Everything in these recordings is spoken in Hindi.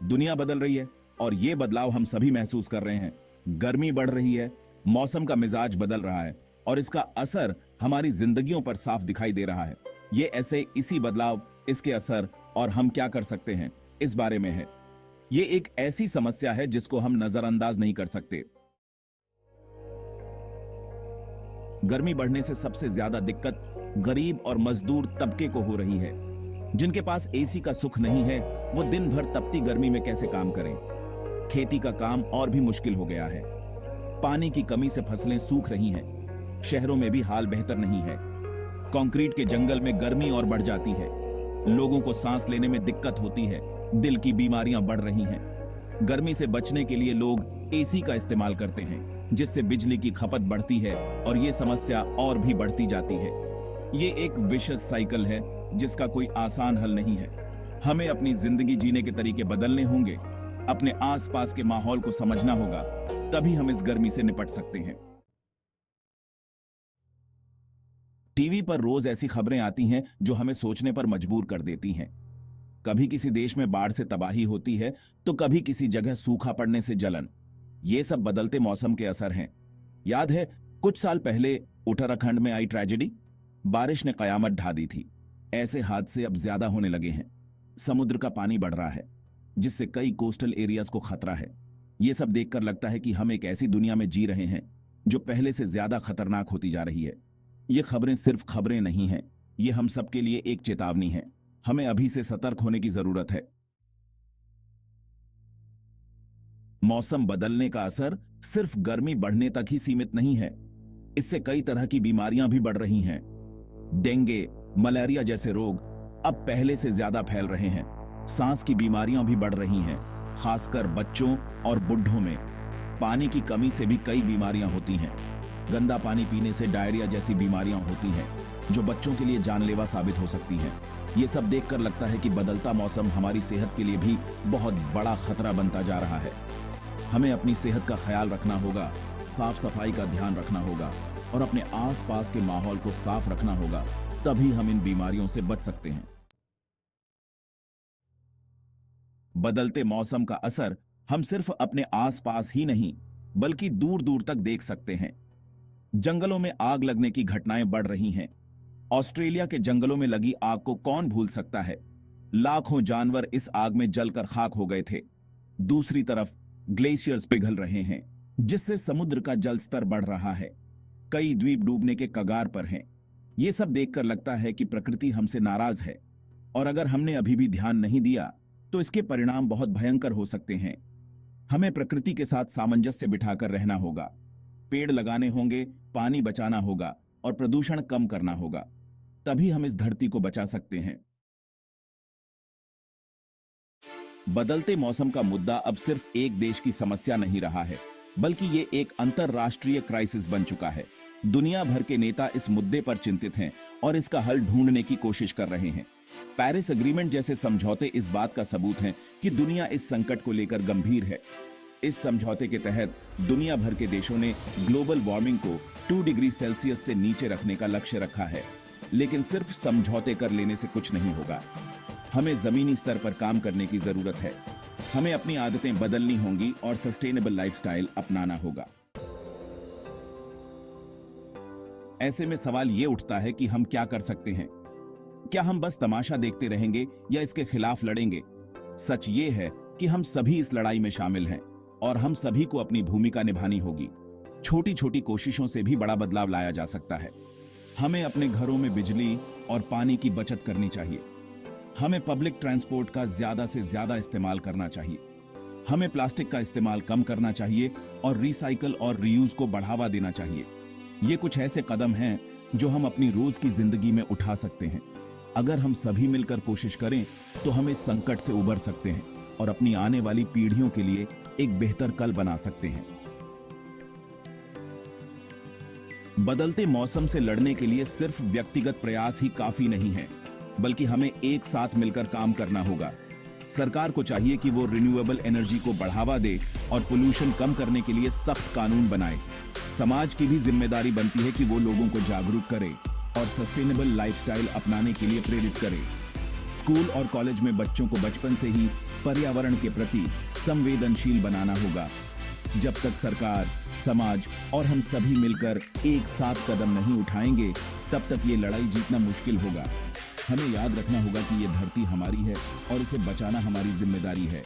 दुनिया बदल रही है और ये बदलाव हम सभी महसूस कर रहे हैं। गर्मी बढ़ रही है, मौसम का मिजाज बदल रहा है और इसका असर हमारी जिंदगियों पर साफ दिखाई दे रहा है। ये ऐसे इसी बदलाव, इसके असर और हम क्या कर सकते हैं, इस बारे में है। ये एक ऐसी समस्या है जिसको हम नजरअंदाज नहीं कर सकते। गर्मी बढ़ने से सबसे ज्यादा दिक्कत गरीब और मजदूर तबके को हो रही है। जिनके पास एसी का सुख नहीं है, वो दिन भर तपती गर्मी में कैसे काम करें। खेती का काम और भी मुश्किल हो गया है। पानी की कमी से फसलें सूख रही हैं। शहरों में भी हाल बेहतर नहीं है। कंक्रीट के जंगल में गर्मी और बढ़ जाती है। लोगों को सांस लेने में दिक्कत होती है। दिल की बीमारियां बढ़ रही हैं। गर्मी से बचने के लिए लोग एसी का इस्तेमाल करते हैं, जिससे बिजली की खपत बढ़ती है और ये समस्या और भी बढ़ती जाती है। ये एक विशेष साइकिल है जिसका कोई आसान हल नहीं है। हमें अपनी जिंदगी जीने के तरीके बदलने होंगे, अपने आसपास के माहौल को समझना होगा, तभी हम इस गर्मी से निपट सकते हैं। टीवी पर रोज ऐसी खबरें आती हैं जो हमें सोचने पर मजबूर कर देती हैं। कभी किसी देश में बाढ़ से तबाही होती है तो कभी किसी जगह सूखा पड़ने से जलन। ये सब बदलते मौसम के असर हैं। याद है कुछ साल पहले उत्तराखंड में आई ट्रेजेडी? बारिश ने कयामत ढा दी थी। ऐसे हादसे अब ज्यादा होने लगे हैं। समुद्र का पानी बढ़ रहा है, जिससे कई कोस्टल एरियाज को खतरा है। यह सब देखकर लगता है कि हम एक ऐसी दुनिया में जी रहे हैं जो पहले से ज्यादा खतरनाक होती जा रही है। ये खबरें सिर्फ खबरें नहीं हैं, ये हम सबके लिए एक चेतावनी है। हमें अभी से सतर्क होने की जरूरत है। मौसम बदलने का असर सिर्फ गर्मी बढ़ने तक ही सीमित नहीं है। इससे कई तरह की बीमारियां भी बढ़ रही हैं। डेंगू, मलेरिया जैसे रोग अब पहले से ज्यादा फैल रहे हैं। सांस की बीमारियां भी बढ़ रही हैं, खासकर बच्चों और बुढ़ों में। पानी की कमी से भी कई बीमारियां होती हैं। गंदा पानी पीने से डायरिया जैसी बीमारियां होती हैं, जो बच्चों के लिए जानलेवा साबित हो सकती हैं। ये सब देखकर लगता है कि बदलता मौसम हमारी सेहत के लिए भी बहुत बड़ा खतरा बनता जा रहा है। हमें अपनी सेहत का ख्याल रखना होगा, साफ सफाई का ध्यान रखना होगा और अपने आसपास के माहौल को साफ रखना होगा, तभी हम इन बीमारियों से बच सकते हैं। बदलते मौसम का असर हम सिर्फ अपने आसपास ही नहीं, बल्कि दूर दूर तक देख सकते हैं। जंगलों में आग लगने की घटनाएं बढ़ रही हैं। ऑस्ट्रेलिया के जंगलों में लगी आग को कौन भूल सकता है। लाखों जानवर इस आग में जलकर खाक हो गए थे। दूसरी तरफ ग्लेशियर्स पिघल रहे हैं, जिससे समुद्र का जल स्तर बढ़ रहा है। कई द्वीप डूबने के कगार पर हैं। यह सब देखकर लगता है कि प्रकृति हमसे नाराज है और अगर हमने अभी भी ध्यान नहीं दिया तो इसके परिणाम बहुत भयंकर हो सकते हैं। हमें प्रकृति के साथ सामंजस्य बिठाकर रहना होगा। पेड़ लगाने होंगे, पानी बचाना होगा और प्रदूषण कम करना होगा, तभी हम इस धरती को बचा सकते हैं। बदलते मौसम का मुद्दा अब सिर्फ एक देश की समस्या नहीं रहा है, बल्कि ये एक अंतरराष्ट्रीय क्राइसिस बन चुका है। दुनिया भर के नेता इस मुद्दे पर चिंतित हैं और इसका हल ढूंढने की कोशिश कर रहे हैं। पेरिस एग्रीमेंट जैसे समझौते इस बात का सबूत हैं कि दुनिया इस संकट को लेकर गंभीर है। इस समझौते के तहत दुनिया भर के देशों ने ग्लोबल वार्मिंग को 2 डिग्री सेल्सियस से नीचे रखने का लक्ष्य रखा है। लेकिन सिर्फ समझौते कर लेने से कुछ नहीं होगा। हमें जमीनी स्तर पर काम करने की जरूरत है। हमें अपनी आदतें बदलनी होंगी और सस्टेनेबल लाइफस्टाइल अपनाना होगा। ऐसे में सवाल यह उठता है कि हम क्या कर सकते हैं। क्या हम बस तमाशा देखते रहेंगे या इसके खिलाफ लड़ेंगे? सच ये है कि हम सभी इस लड़ाई में शामिल हैं और हम सभी को अपनी भूमिका निभानी होगी। छोटी छोटी कोशिशों से भी बड़ा बदलाव लाया जा सकता है। हमें अपने घरों में बिजली और पानी की बचत करनी चाहिए। हमें पब्लिक ट्रांसपोर्ट का ज्यादा से ज्यादा इस्तेमाल करना चाहिए। हमें प्लास्टिक का इस्तेमाल कम करना चाहिए और रिसाइकल और रीयूज को बढ़ावा देना चाहिए। ये कुछ ऐसे कदम हैं जो हम अपनी रोज की जिंदगी में उठा सकते हैं। अगर हम सभी मिलकर कोशिश करें तो हम इस संकट से उबर सकते हैं और अपनी आने वाली पीढ़ियों के लिए एक बेहतर कल बना सकते हैं। बदलते मौसम से लड़ने के लिए सिर्फ व्यक्तिगत प्रयास ही काफी नहीं है, बल्कि हमें एक साथ मिलकर काम करना होगा। सरकार को चाहिए कि वो रिन्यूएबल एनर्जी को बढ़ावा दे और पोल्यूशन कम करने के लिए सख्त कानून बनाए। समाज की भी जिम्मेदारी बनती है कि वो लोगों को जागरूक करे और सस्टेनेबल लाइफस्टाइल अपनाने के लिए प्रेरित करे। स्कूल और कॉलेज में बच्चों को बचपन से ही पर्यावरण के प्रति संवेदनशील बनाना होगा। जब तक सरकार, समाज और हम सभी मिलकर एक साथ कदम नहीं उठाएंगे, तब तक ये लड़ाई जीतना मुश्किल होगा। हमें याद रखना होगा कि ये धरती हमारी है और इसे बचाना हमारी जिम्मेदारी है।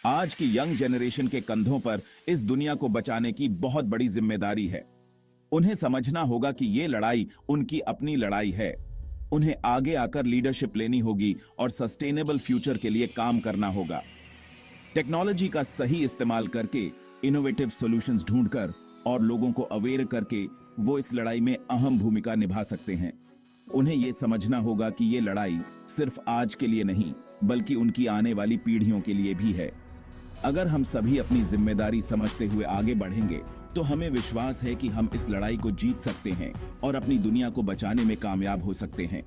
आज की यंग जनरेशन के कंधों पर इस दुनिया को बचाने की बहुत बड़ी जिम्मेदारी है। उन्हें समझना होगा कि ये लड़ाई उनकी अपनी लड़ाई है। उन्हें आगे आकर लीडरशिप लेनी होगी और सस्टेनेबल फ्यूचर के लिए काम करना होगा। टेक्नोलॉजी का सही इस्तेमाल करके, इनोवेटिव सॉल्यूशंस ढूंढकर और लोगों को अवेयर करके वो इस लड़ाई में अहम भूमिका निभा सकते हैं। उन्हें यह समझना होगा कि ये लड़ाई सिर्फ आज के लिए नहीं, बल्कि उनकी आने वाली पीढ़ियों के लिए भी है। अगर हम सभी अपनी जिम्मेदारी समझते हुए आगे बढ़ेंगे, तो हमें विश्वास है कि हम इस लड़ाई को जीत सकते हैं और अपनी दुनिया को बचाने में कामयाब हो सकते हैं।